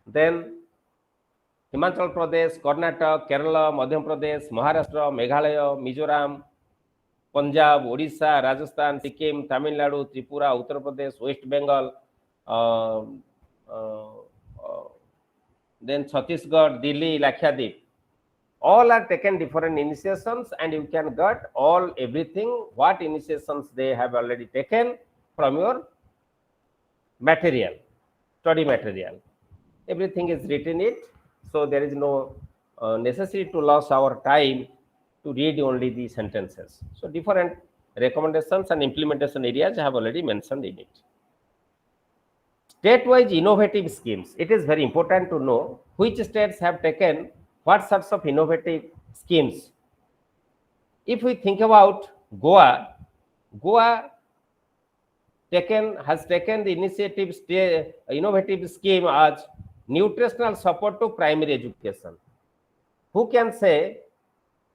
then Himachal Pradesh, Karnataka, Kerala, Madhya Pradesh, Maharashtra, Meghalaya, Mizoram, Punjab, Odisha, Rajasthan, Sikkim, Tamil Nadu, Tripura, Uttar Pradesh, West Bengal, then Chhattisgarh, Delhi, Lakshadweep. All are taken different initiations, and you can get all everything what initiations they have already taken from your material, study material. Everything is written it, so there is no necessity to lose our time to read only the sentences. So different recommendations and implementation areas I have already mentioned in it. State-wise innovative schemes. It is very important to know which states have taken what sorts of innovative schemes. If we think about Goa, Goa has taken the innovative scheme as nutritional support to primary education. Who can say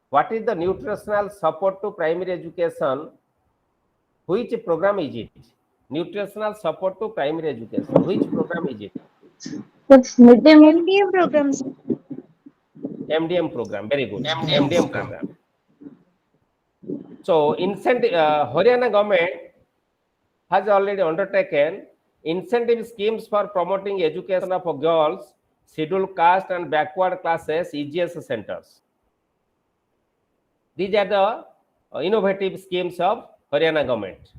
what is the nutritional support to primary education? Which program is it? Nutritional support to primary education. Which program is it? It's midday meal. MDM programs. MDM program. Very good. MDM program. So, Haryana government has already undertaken incentive schemes for promoting education of girls, scheduled caste and backward classes, EGS centers. These are the innovative schemes of Haryana government.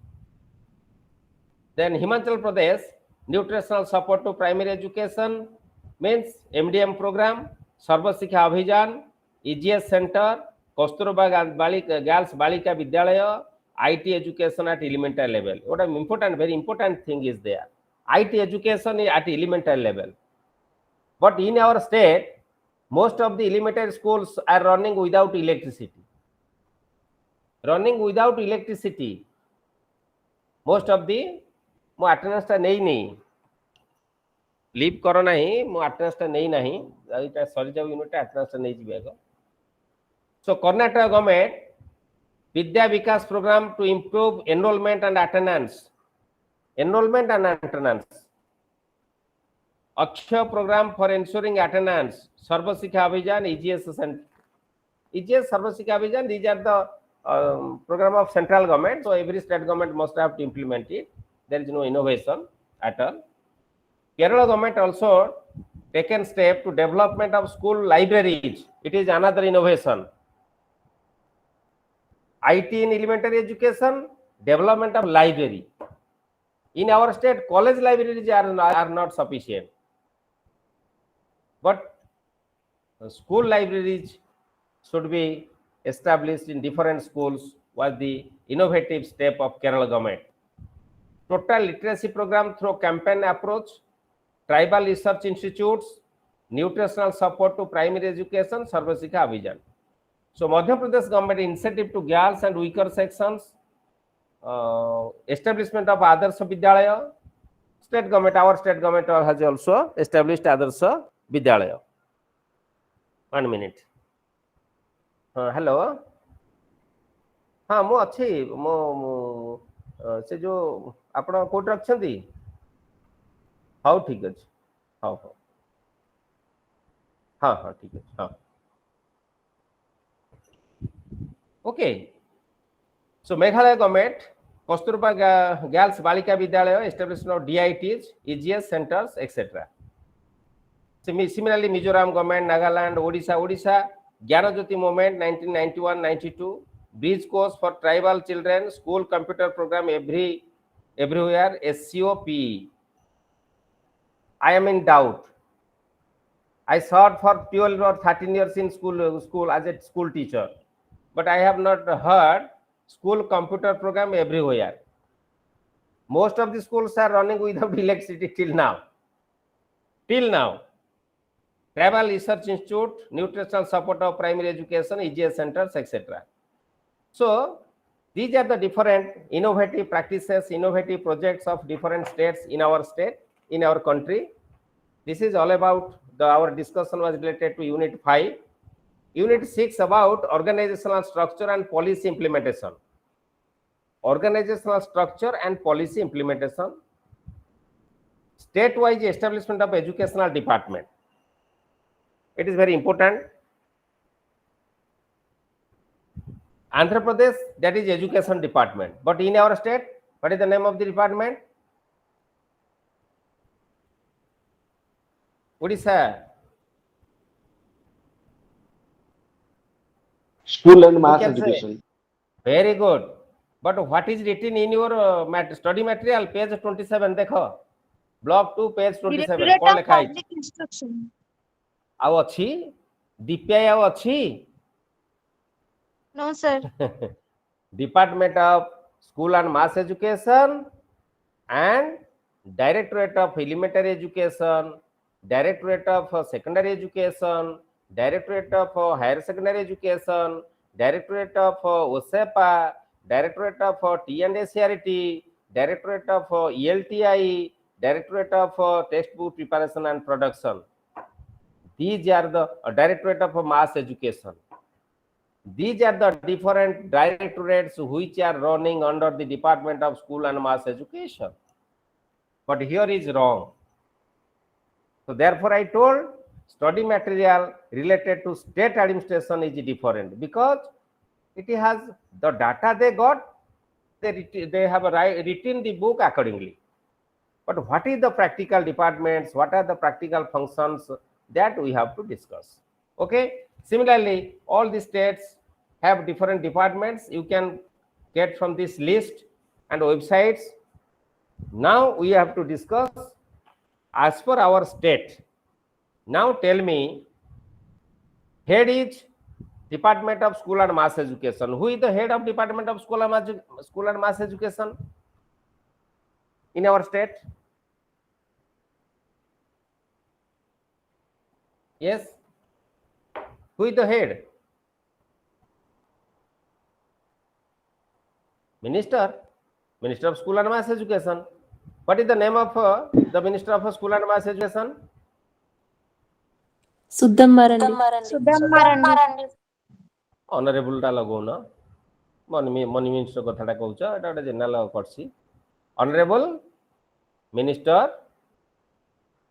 Then Himachal Pradesh, nutritional support to primary education means MDM program, Sarva Shikha Abhijan, EGS center, Kasturba Girls Balika Vidyalaya, IT education at elementary level. What an important, very important thing is there. IT education is at elementary level. But in our state, most of the elementary schools are running without electricity. Running without electricity. Most of the ମୁଁ ଆଟେଣ୍ଡାନ୍ସଟା ନେଇନି leave କର ନାହିଁ ମୁଁ ଆଟେଣ୍ଡାନ୍ସଟା ନେଇ ନାହିଁ ଏଇଟା ସରିଯାଉ ୟୁନିଟ୍ଟା ଆଟେଣ୍ଡାନ୍ସଟା ନେଇଯିବି ଆଗ so Karnataka government Vidya Vikas programme to improve enrolment and attendance Akshaya programme for ensuring attendance Sarva Shiksha Abhiyan EGS ସର୍ବଶିକ୍ଷା ଅଭିଯାନ these are the program of central government, so every state government must have to implement it. There is no innovation at all. Kerala government also taken step to development of school libraries. It is another innovation. IT in elementary education, development of library. In our state, college libraries are not sufficient. But school libraries should be established in different schools was the innovative step of Kerala government. Total literacy program through campaign approach, tribal research institutes, nutritional support to primary education, Sarva Shikha Abhijan. So Madhya Pradesh government incentive to girls and weaker sections, establishment of Adarsha Vidyalaya, state government, our state government has also established Adarsha Vidyalaya. 1 minute. Hello हाँ मु अच्छी मो से जो आपण coat रखछंती how ठीक अछि how how हाँ हाँ ठीक अछि हाँ okay so Meghalaya government Kasturba Girls Balika Vidyalaya, establishment of DITs, EGS centers, etc. Similarly, Mizoram government, Nagaland, Odisha, Gyanajyoti movement 1991-92, bridge course for tribal children, school computer program everywhere, SCOPE. I am in doubt. I served for 12 or 13 years in school as a school teacher, but I have not heard school computer program everywhere. Most of the schools are running without electricity till now. Tribal Research Institute, nutritional support of primary education, EGS centers, etc. So these are the different innovative practices, innovative projects of different states in our state, in our country. This is all about our discussion was related to Unit 5. Unit 6 about organizational structure and policy implementation. Organizational structure and policy implementation. State-wise establishment of educational department. It is very important. Andhra Pradesh, that is education department. But in our state, what is the name of the department? Odisha. School and mass education. Very good. But what is written in your study material, page 27, dekho. Block 2, page 27. Directorate कौन of लिखा है? Public Instruction. आओ अच्छी? DPI आओ अच्छी? No, sir. Department of School and Mass Education and Directorate of Elementary Education, Directorate of Secondary Education, Directorate of Higher Secondary Education, Directorate of OSEPA, Directorate of T&SCRT, Directorate of ELTI, Directorate of Textbook Preparation and Production. These are the Directorate of Mass Education. These are the different directorates which are running under the Department of School and Mass Education. But here is wrong. So therefore I told study material related to state administration is different because it has the data they got, they have written the book accordingly. But what is the practical departments, what are the practical functions, that we have to discuss. Okay. Similarly, all the states have different departments. You can get from this list and websites. Now we have to discuss as per our state. Now tell me, head is Department of School and Mass Education. Who is the head of Department of School and Mass Education in our state? Yes. Who is the head? Minister of School and Mass Education. What is the name of the Minister of School and Mass Education? Suddam Marandi. Honorable टा लगो ना money minister कथाटा कहूछ एटा गोटे general करसी Honorable Minister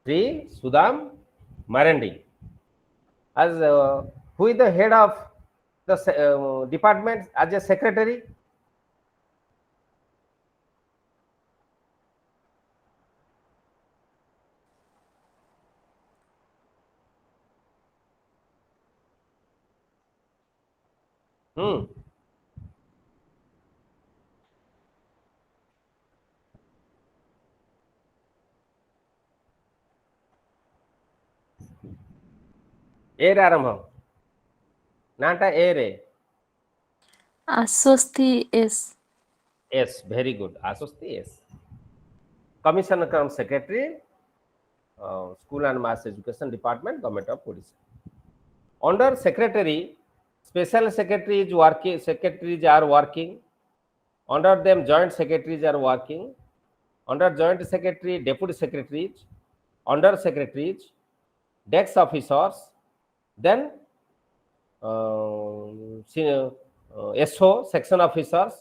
Sri Sudam Marandi as who is the head of the department as a secretary? ए रे आरंभ नाटा ए रे Aswasti S. S very good Aswasti S commissioner cum secretary school and mass education department government of Odisha under secretary special secretaries working secretaries are working under them joint secretaries are working under joint secretary deputy secretaries under secretaries desk officers then SO section officers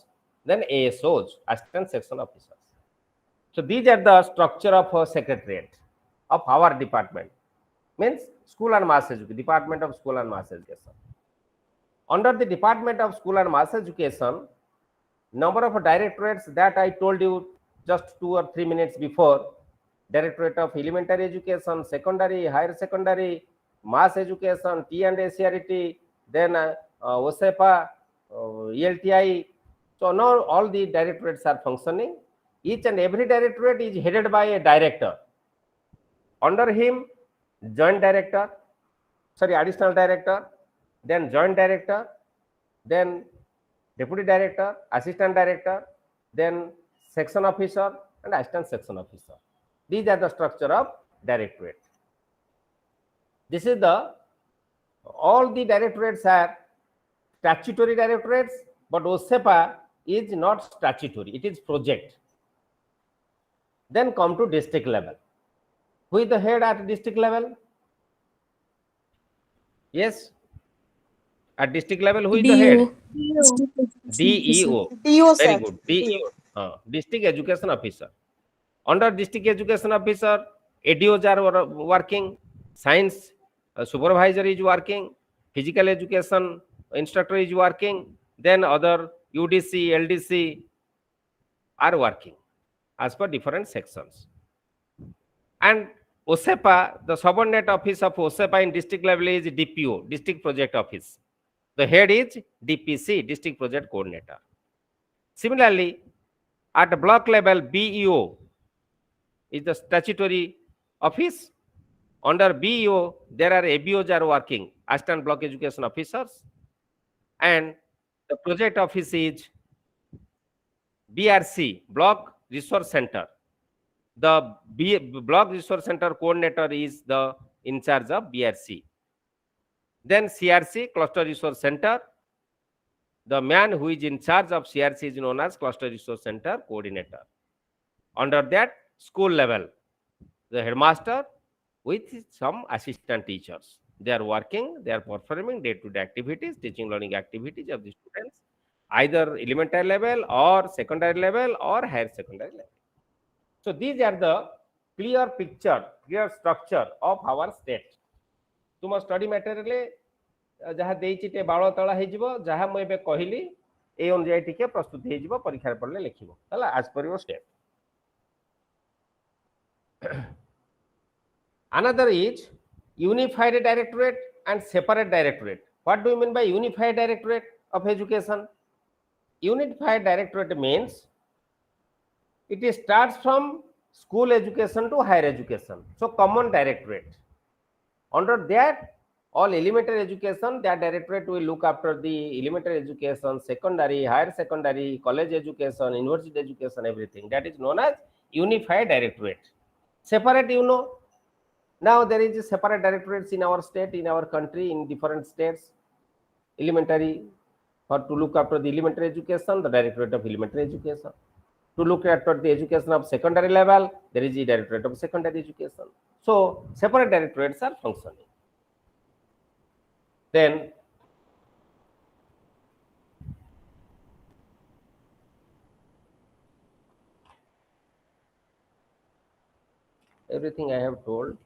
then ASOs assistant section officers. So these are the structure of a secretariat of our department, means school and mass education, Department of School and Mass Education. Under the Department of School and Mass Education, Number of directorates that I told you just 2 or 3 minutes before: Directorate of Elementary Education, Secondary, Higher Secondary, Mass Education, T and ACRT, then OSEPA, ELTI. So now all the directorates are functioning. Each and every directorate is headed by a director. Under him, joint director, additional director, then joint director, then deputy director, assistant director, then section officer and assistant section officer. These are the structure of directorate. This is the, all the directorates are statutory directorates, but OSEPA is not statutory, it is project. Then come to district level. Who is the head at district level? Yes, at district level, who is the head? DEO. DO, Very sir. good. DEO. District Education Officer. Under District Education Officer, ADOs are working, science supervisor is working, physical education instructor is working, then other UDC, LDC are working as per different sections. And OSEPA, the subordinate office of OSEPA in district level is DPO, District Project Office. The head is DPC, District Project Coordinator. Similarly, at the block level, BEO is the statutory office. Under BEO, there are ABOs are working, Assistant Block Education Officers, and the project office is BRC, Block Resource Center. The Block Resource Center coordinator is the in charge of BRC. Then CRC, Cluster Resource Center. The man who is in charge of CRC is known as Cluster Resource Center coordinator. Under that, school level, the headmaster with some assistant teachers. They are working, they are performing day-to-day activities, teaching learning activities of the students, either elementary level or secondary level or higher secondary level. So these are the clear picture, clear structure of our state. तुम study material जहाँ देते बाड़ तला हो जहाँ मुझे कहली ए अनुजाई T प्रस्तुत हो परीक्षा पढ़ले लिख as per your step. Another is unified directorate and separate directorate. What do you mean by unified directorate of education? Unified directorate means it starts from school education to higher education. So common directorate. Under that, all elementary education, that directorate will look after the elementary education, secondary, higher secondary, college education, university education, everything. That is known as unified directorate. Separate, you know. Now there is a separate directorates in our state, in our country, in different states. Elementary, for to look after the elementary education, the directorate of elementary education. To look after the education of secondary level, there is the directorate of secondary education. So separate directorates are functioning. Then everything I have told,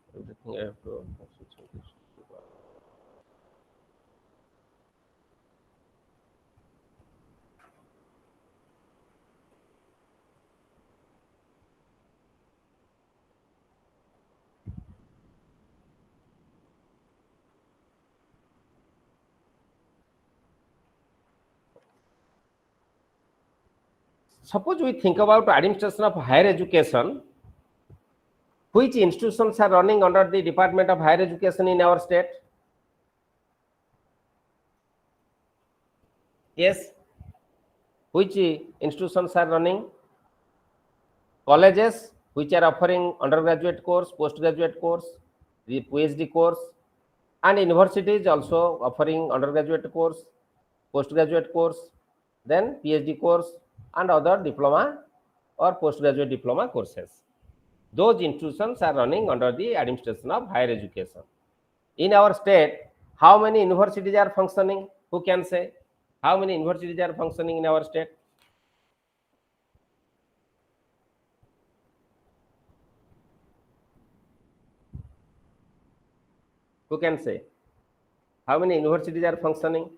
suppose we think about administration of higher education. Which institutions are running under the Department of Higher Education in our state? Yes. Which institutions are running? Colleges which are offering undergraduate course, postgraduate course, the PhD course, and universities also offering undergraduate course, postgraduate course, then PhD course and other diploma or postgraduate diploma courses. Those institutions are running under the administration of higher education. In our state, how many universities are functioning? Who can say? How many universities are functioning in our state? Who can say? How many universities are functioning?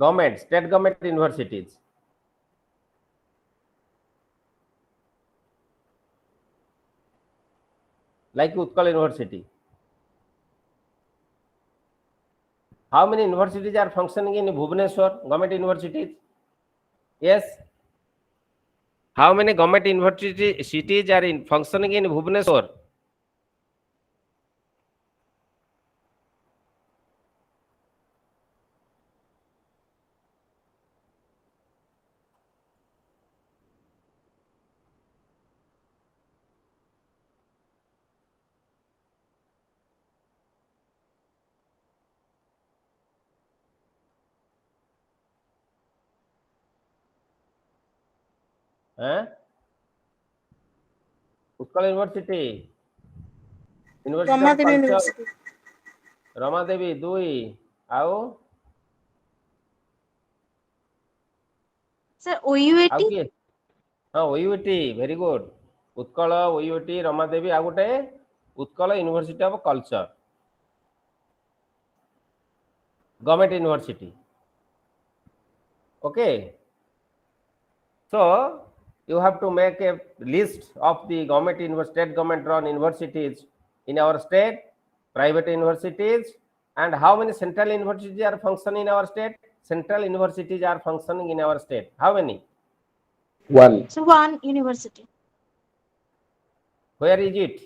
government, state government universities. Like Utkal University. How many universities are functioning in Bhubaneswar, government universities? Yes. How many government university cities are functioning in Bhubaneswar? Huh? Utkal University, University of Ramadevi Culture, University. Ramadevi, Dui, Ao, Sir, OUAT? Ao kiye? OUT, very good. Utkala, OUT, Ramadevi, ଆଉ ଗୋଟେ Utkala University of Culture, government university. Okay. So you have to make a list of the government state government run universities in our state, private universities, and how many central universities are functioning in our state. Central universities are functioning in our state. How many? One. So one university. Where is it?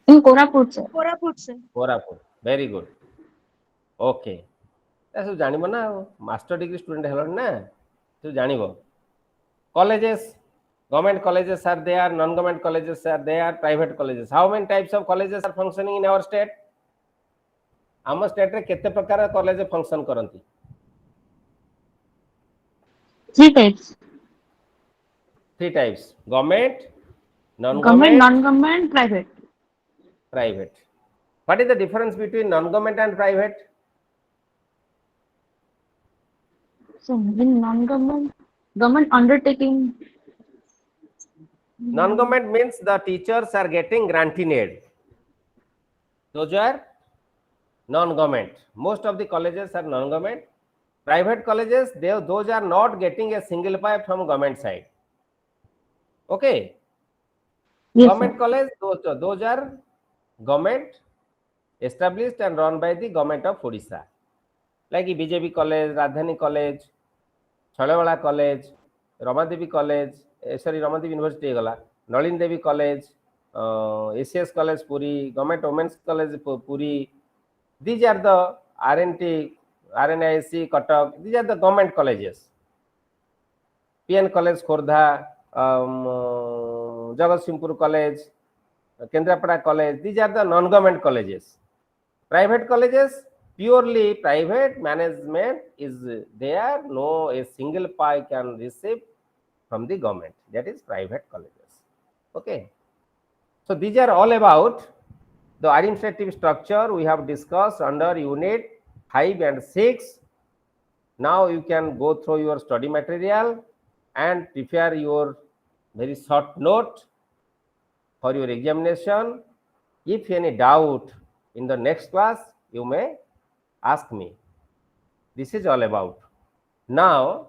In Koraput, sir. Koraput, sir. Koraput. Very good. Okay. सब जानिबो ना, master degree student Helen ना, तो जानिबो. Colleges, government colleges are there, non-government colleges are there, private colleges. How many types of colleges are functioning in our state? आम state रे केते प्रकार college function करंती? 3 types. 3 types: government, Government, non-government, non-government, private. private. What is the difference between non-government and private? So in non-government, government undertaking. Non-government means the teachers are getting granting aid. Those are non-government. Most of the colleges are non-government. Private colleges, those are not getting a single pie from government side. Okay. Yes, Government sir. college, those are government established and run by the government of Odisha. Like BJP college, Radhani college, Chalewala college, Ramadevi college, Ramadevi University gala, Nalin Devi college, ACS college Puri, government women's college Puri. These are the RNT, RNIC, Katak. These are the government colleges. PN college Khordha, Jagatsinghpur college, Kendrapada college. These are the non-government colleges. Private colleges, purely private management is there. No, a single pie can receive from the government. That is private colleges. Okay. So these are all about the administrative structure we have discussed under unit 5 and 6. Now you can go through your study material and prepare your very short note for your examination. If any doubt in the next class, you may ask me. This is all about. Now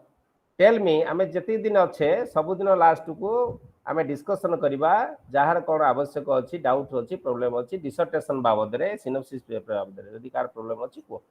tell me, आमे जति दिन अच्छे सब दिन last को आमे discussion करिबा जहार कोन आवश्यक अछि, डाउट अछि, प्रॉब्लम अछि, डिसर्टेशन बाबद रे, सिनोप्सिस पेपर बाबद रे, यदि कार प्रॉब्लम अछि को